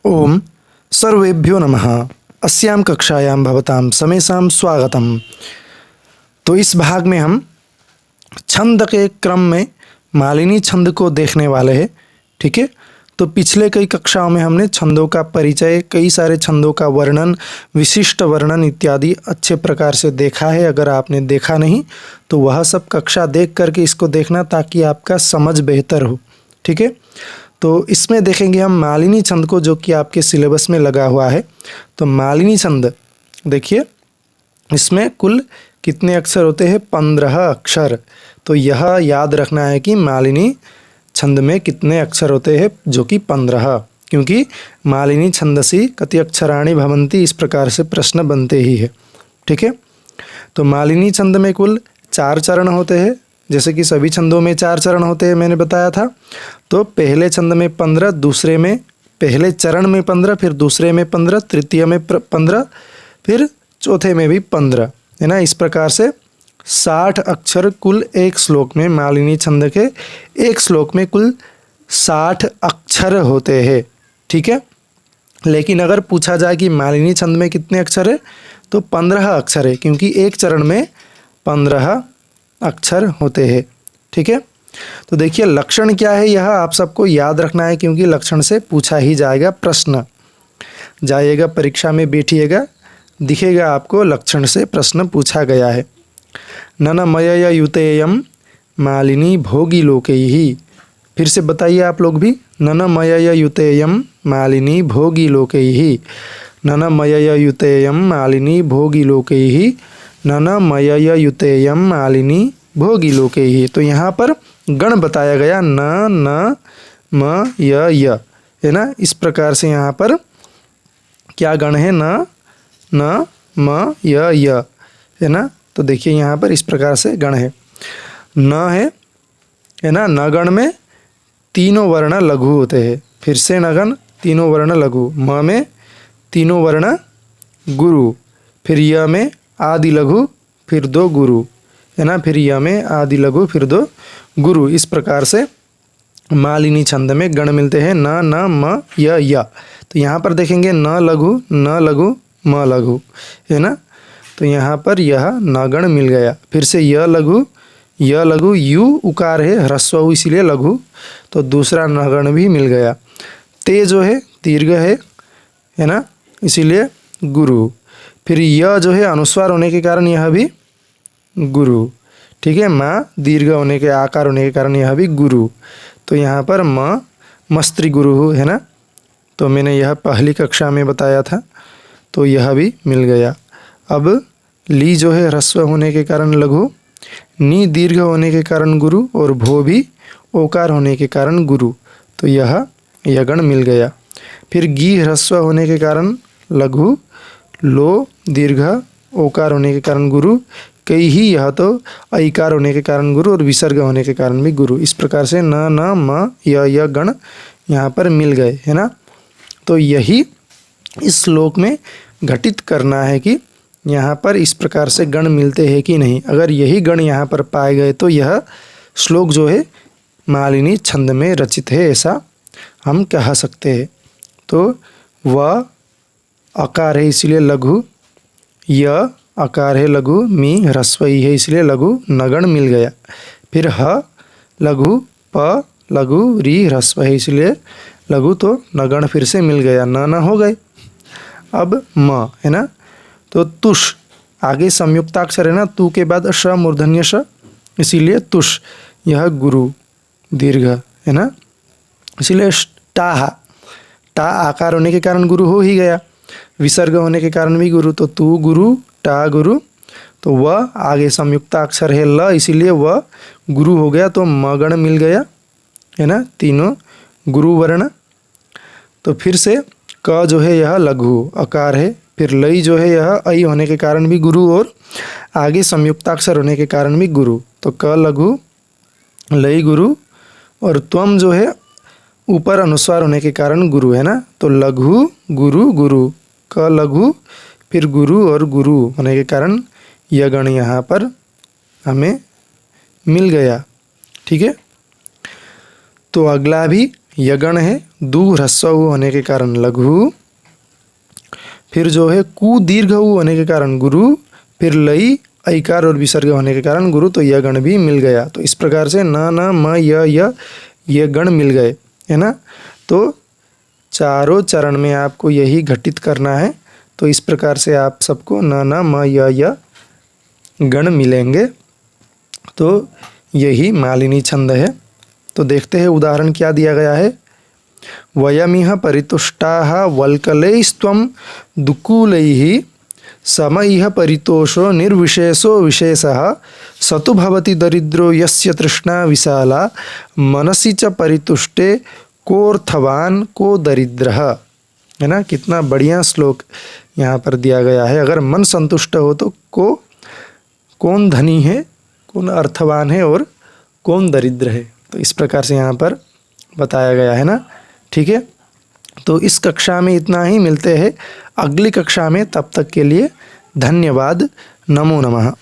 ओम सर्वेभ्यो नमः। अस्यां कक्षायां भवतां समेषां स्वागतम। तो इस भाग में हम छंद के क्रम में मालिनी छंद को देखने वाले हैं। ठीक है, तो पिछले कई कक्षाओं में हमने छंदों का परिचय, कई सारे छंदों का वर्णन, विशिष्ट वर्णन इत्यादि अच्छे प्रकार से देखा है। अगर आपने देखा नहीं तो वह सब कक्षा देख करके इसको देखना, ताकि आपका समझ बेहतर हो। ठीक है, तो इसमें देखेंगे हम मालिनी छंद को, जो कि आपके सिलेबस में लगा हुआ है। तो मालिनी छंद देखिए, इसमें कुल कितने अक्षर होते हैं? 15 अक्षर। तो यह याद रखना है कि मालिनी छंद में कितने अक्षर होते हैं, जो कि 15, क्योंकि मालिनी छंदसी कति अक्षराणि भवन्ति, इस प्रकार से प्रश्न बनते ही है। ठीक है, तो मालिनी छंद में कुल 4 चरण होते हैं, जैसे कि सभी छंदों में 4 चरण होते हैं, मैंने बताया था। तो पहले छंद में 15, दूसरे में पहले चरण में 15, फिर दूसरे में 15, तृतीय में 15, फिर चौथे में भी 15, है ना। इस प्रकार से 60 अक्षर कुल एक श्लोक में, मालिनी छंद के एक श्लोक में कुल 60 अक्षर होते हैं। ठीक है, लेकिन अगर पूछा जाए कि मालिनी छंद में कितने अक्षर है, तो 15 अक्षर है, क्योंकि एक चरण में 15 अक्षर होते हैं। ठीक है, तो देखिए लक्षण क्या है, यह आप सबको याद रखना है, क्योंकि लक्षण से पूछा ही जाएगा प्रश्न। जाइएगा परीक्षा में, बैठिएगा, दिखेगा आपको लक्षण से प्रश्न पूछा गया है। ननमयय युतेयम मालिनी भोगी लोकैहि। फिर से बताइए आप लोग भी, ननमयय युतेयम मालिनी भोगी लोकैहि। ननमयय युतेयम मालिनी भोगी लोकैहि। ननमयय युतेयम मालिनी भोगी लोकैहि। तो यहाँ पर गण बताया गया, न न म य, है ना। इस प्रकार से यहाँ पर क्या गण है? न न म य, है ना। तो देखिए यहाँ पर इस प्रकार से गण है। न है ना। न गण में तीनों वर्ण लघु होते हैं। फिर से नगण, तीनों वर्ण लघु। म में तीनों वर्ण गुरु, फिर य में आदि लघु, फिर 2 गुरु, है ना। फिर य में आदि लघु, फिर 2 गुरु। इस प्रकार से मालिनी छंद में गण मिलते हैं, न न म य। तो यहाँ पर देखेंगे न लघु, न लघु, म लघु, है ना। तो यहाँ पर यह न गण मिल गया। फिर से य लघु, यू उकार है, ह्रस्व उ, इसीलिए लघु। तो दूसरा न गण भी मिल गया। ते जो है दीर्घ है ना, इसीलिए गुरु। फिर य जो है अनुस्वार होने के कारण यह भी गुरु। ठीक है, माँ दीर्घ होने के, आकार होने के कारण यह भी गुरु। तो यहाँ पर म मस्त्री गुरु है ना। तो मैंने यह पहली कक्षा में बताया था, तो यह भी मिल गया। अब ली जो है ह्रस्व होने के कारण लघु, नी दीर्घ होने के कारण गुरु, और भो भी ओकार होने के कारण गुरु। तो यह गण मिल गया। फिर गी ह्रस्व होने के कारण लघु, लो दीर्घ ओकार होने के कारण गुरु, कई ही यह तो ऐकार होने के कारण गुरु, और विसर्ग होने के कारण भी गुरु। इस प्रकार से न न म य गण यहाँ पर मिल गए, है ना। तो यही इस श्लोक में घटित करना है कि यहाँ पर इस प्रकार से गण मिलते हैं कि नहीं। अगर यही गण यहाँ पर पाए गए तो यह श्लोक जो है मालिनी छंद में रचित है, ऐसा हम कह सकते हैं। तो व आकार है, इसलिए लघु, य आकार है लघु, मी ह्रस्वई है, इसलिए लघु, नगण मिल गया। फिर ह लघु, प लघु, री ह्रस्व है, इसलिए लघु, तो नगण फिर से मिल गया, न हो गए। अब म है ना। तो तुष, आगे संयुक्ताक्षर है ना, तू के बाद श मूर्धन्य श, इसीलिए तुष। यह गुरु दीर्घ है ना, इसीलिए टा आकार होने के कारण गुरु हो ही गया, विसर्ग होने के कारण भी गुरु। तो तू गुरु, टा गुरु। तो वह आगे संयुक्ताक्षर है ल, इसीलिए वह गुरु हो गया। तो मगण मिल गया, है ना, तीनों गुरु वर्ण। तो फिर से क जो है यह लघु आकार है, फिर लई जो है यह ऐ होने के कारण भी गुरु, और आगे संयुक्ताक्षर होने के कारण भी गुरु। तो क लघु, लई गुरु, और त्वम जो है ऊपर अनुस्वार होने के कारण गुरु, है ना। तो लघु गुरु गुरु, क लघु, फिर गुरु, और गुरु होने के कारण यह गण यहाँ पर हमें मिल गया। ठीक है, तो अगला भी यगण है, दू ह्रस्व उ होने के कारण लघु, फिर जो है कु दीर्घ उ होने के कारण गुरु, फिर लई ऐकार और विसर्ग होने के कारण गुरु, तो यह गण भी मिल गया। तो इस प्रकार से न न म य ये गण मिल गए, है ना। तो चारों चरण में आपको यही घटित करना है। तो इस प्रकार से आप सबको न न म य गण मिलेंगे। तो यही मालिनी छंद है। तो देखते हैं उदाहरण क्या दिया गया है। वयमिह परितुष्टाः वल्कलैस्त्वं दुकूलैः समइह परितोषो निर्विशेषो विशेषः सतु भवति दरिद्रो यस्य तृष्णा विशाला मनसि च परितुष्टे कोऽर्थवान को दरिद्रः, है ना। कितना बढ़िया श्लोक यहाँ पर दिया गया है। अगर मन संतुष्ट हो तो कौन धनी है, कौन अर्थवान है और कौन दरिद्र है। तो इस प्रकार से यहाँ पर बताया गया है ना। ठीक है, तो इस कक्षा में इतना ही। मिलते हैं अगली कक्षा में, तब तक के लिए धन्यवाद। नमो नमः।